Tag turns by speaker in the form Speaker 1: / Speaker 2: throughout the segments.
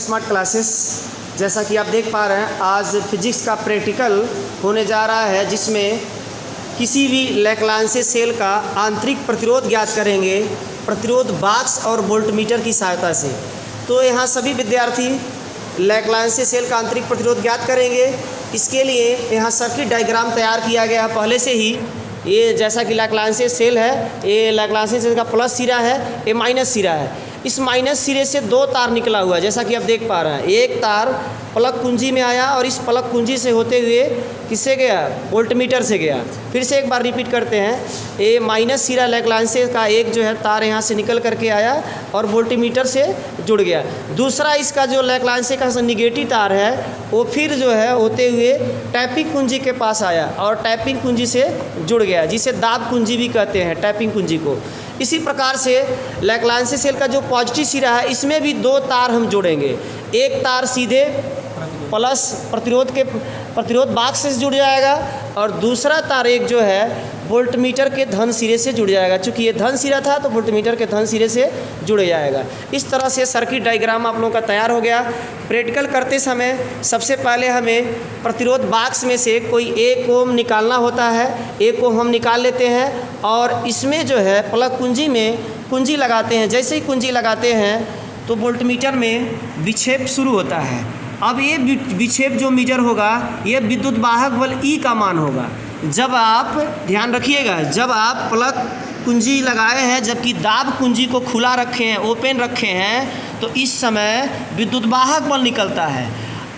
Speaker 1: Smart classes. जैसा कि आप देख पा रहे हैं, आज फिजिक्स का प्रैक्टिकल होने जा रहा है, जिसमें किसी भी लैग्रांज सेल का आंतरिक प्रतिरोध ज्ञात करेंगे प्रतिरोध बॉक्स और वोल्टमीटर की सहायता से। तो यहाँ सभी विद्यार्थी लैग्रांज सेल का आंतरिक प्रतिरोध ज्ञात करेंगे। इसके लिए यहाँ सर्किट डायग्राम तैयार किया गया है पहले से ही। ये जैसा कि लैग्रांज सेल है, ये लैग्रांज सेल का प्लस सिरा है, ये माइनस सिरा है। इस माइनस सिरे से दो तार निकला हुआ है, जैसा कि आप देख पा रहे हैं। एक तार प्लग कुंजी में आया और इस प्लग कुंजी से होते हुए किससे गया? वोल्टमीटर से गया। फिर से एक बार रिपीट करते हैं। ये माइनस सिरा लैग्रांज का एक जो है तार यहाँ से निकल करके आया और वोल्टमीटर से जुड़ गया। दूसरा इसका जो लैग्रांज का निगेटिव तार है, वो फिर जो है होते हुए टैपिंग कुंजी के पास आया और टैपिंग कुंजी से जुड़ गया, जिसे दाब कुंजी भी कहते हैं, टैपिंग कुंजी को। इसी प्रकार से लैग्रांज सेल का जो पॉजिटिव सिरा है, इसमें भी दो तार हम जोड़ेंगे। एक तार सीधे प्लस प्रतिरोध बॉक्स से जुड़ जाएगा और दूसरा तार एक जो है वोल्टमीटर के धन सिरे से जुड़ जाएगा। चूँकि ये धन सिरा था तो वोल्टमीटर के धन सिरे से जुड़ जाएगा। इस तरह से सर्किट डायग्राम आप लोगों का तैयार हो गया। प्रैक्टिकल करते समय सबसे पहले हमें प्रतिरोध बॉक्स में से कोई 1 ओम निकालना होता है। 1 ओम हम निकाल लेते हैं और इसमें जो है प्लग कुंजी में कुंजी लगाते हैं। जैसे ही कुंजी लगाते हैं तो वोल्टमीटर में विक्षेप शुरू होता है। अब ये विक्षेप जो मीटर होगा, ये विद्युत वाहक बल ई का मान होगा। जब आप ध्यान रखिएगा, जब आप प्लग कुंजी लगाए हैं, जबकि दाब कुंजी को खुला रखे हैं, ओपन रखे हैं, तो इस समय विद्युत वाहक बल निकलता है।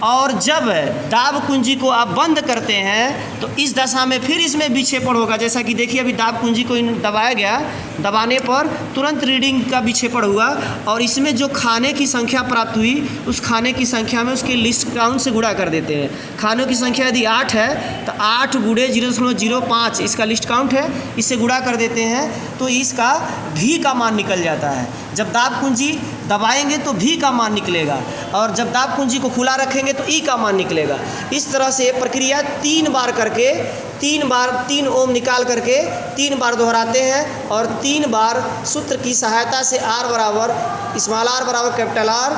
Speaker 1: और जब दाब कुंजी को आप बंद करते हैं तो इस दशा में फिर इसमें विक्षेपण होगा। जैसा कि देखिए, अभी दाब कुंजी को दबाया गया, दबाने पर तुरंत रीडिंग का विक्षेपण हुआ और इसमें जो खाने की संख्या प्राप्त हुई, उस खाने की संख्या में उसके लिस्ट काउंट से गुणा कर देते हैं। खानों की संख्या यदि 8 है तो 8 गुणे 0.05 इसका लिस्ट काउंट है, इससे गुणा कर देते हैं तो इसका भी का मान निकल जाता है। जब दाब कुंजी दबाएंगे तो भी का मान निकलेगा और जब दाब कुंजी को खुला रखेंगे तो ई का मान निकलेगा। इस तरह से प्रक्रिया 3 बार करके 3 ओम निकाल करके 3 बार दोहराते हैं और 3 बार सूत्र की सहायता से R बराबर स्मॉल r बराबर कैपिटल R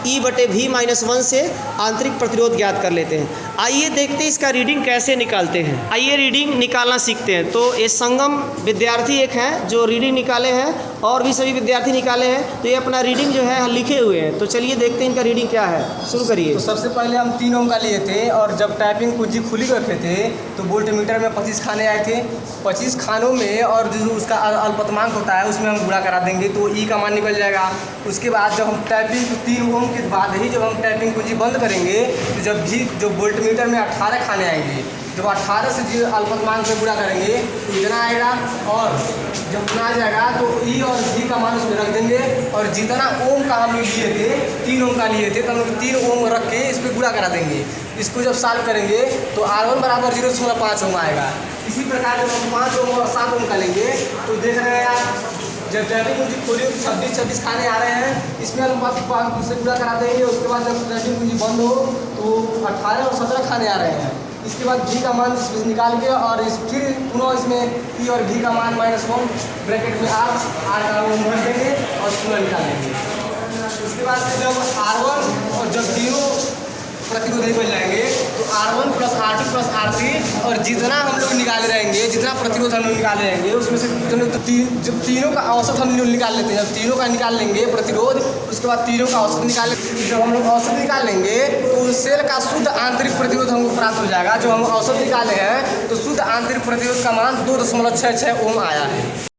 Speaker 1: E/V-1 से आंतरिक प्रतिरोध ज्ञात कर लेते हैं। आइए देखते हैं इसका रीडिंग कैसे निकालते हैं। आइए रीडिंग निकालना सीखते हैं। तो ये संगम विद्यार्थी एक हैं जो रीडिंग निकाले हैं और भी सभी विद्यार्थी निकाले हैं। तो ये अपना रीडिंग जो है लिखे हुए हैं। तो चलिए देखते हैं इनका रीडिंग क्या है। शुरू करिए।
Speaker 2: तो सबसे पहले हम 3 ओम का लिए थे और जब टैपिंग कुंजी खुली रखे थे तो वोल्टमीटर में 25 खाने आए थे। 25 खानों में और जो उसका अल्पतमांक होता है उसमें हम गुणा करा देंगे तो ई का मान निकल जाएगा। उसके बाद जब हम टैपिंग 3 ओम के बाद ही जब हम टैपिंग कुंजी बंद करेंगे तो जो वोल्टमीटर में 18 खाने आएंगे, जब 18 से जो अल्पतमांक से गुणा करेंगे तो इतना आएगा और जब इतना आ जाएगा तो ई और जी का मान उसमें रख देंगे और जितना ओम का हम लिए थे 3 ओम का लिए थे तो हम लोग 3 ओम रख के इस पर गुणा करा देंगे। इसको जब सॉल्व करेंगे तो R1 बराबर 0.5 ओम आएगा। इसी प्रकार जब हम 5 ओम और 7 ओम का लेंगे तो देख रहे हैं आप, जब टैपिंग कुंजी खोली 26 खाने आ रहे हैं, इसमें हम बात से पूरा करा देंगे। उसके बाद जब टैपिंग कुंजी बंद हो तो 18 और 17 खाने आ रहे हैं। इसके बाद घी का मान निकाल के और फिर पुनः इसमें पी और घी का मान -1 ब्रैकेट में R का भर देंगे और पुनः निकाल देंगे। उसके बाद से जब R1 और जब तीनों प्रतिरोध निकल जाएंगे तो R1 + R2 + R3 और जितना हम लोग निकाले रहेंगे, जितना प्रतिरोध हम लोग निकाले रहेंगे उसमें से जब तीनों का औसत हम लोग निकाल लेते हैं। जब तीनों का निकाल लेंगे प्रतिरोध, उसके बाद तीनों का औसत निकाल, जब हम लोग औसत निकाल लेंगे तो उस सेल का शुद्ध आंतरिक प्रतिरोध हमको प्राप्त हो जाएगा। जो हम औसत निकाले हैं तो शुद्ध आंतरिक प्रतिरोध का मान 2.66 ओम आया है।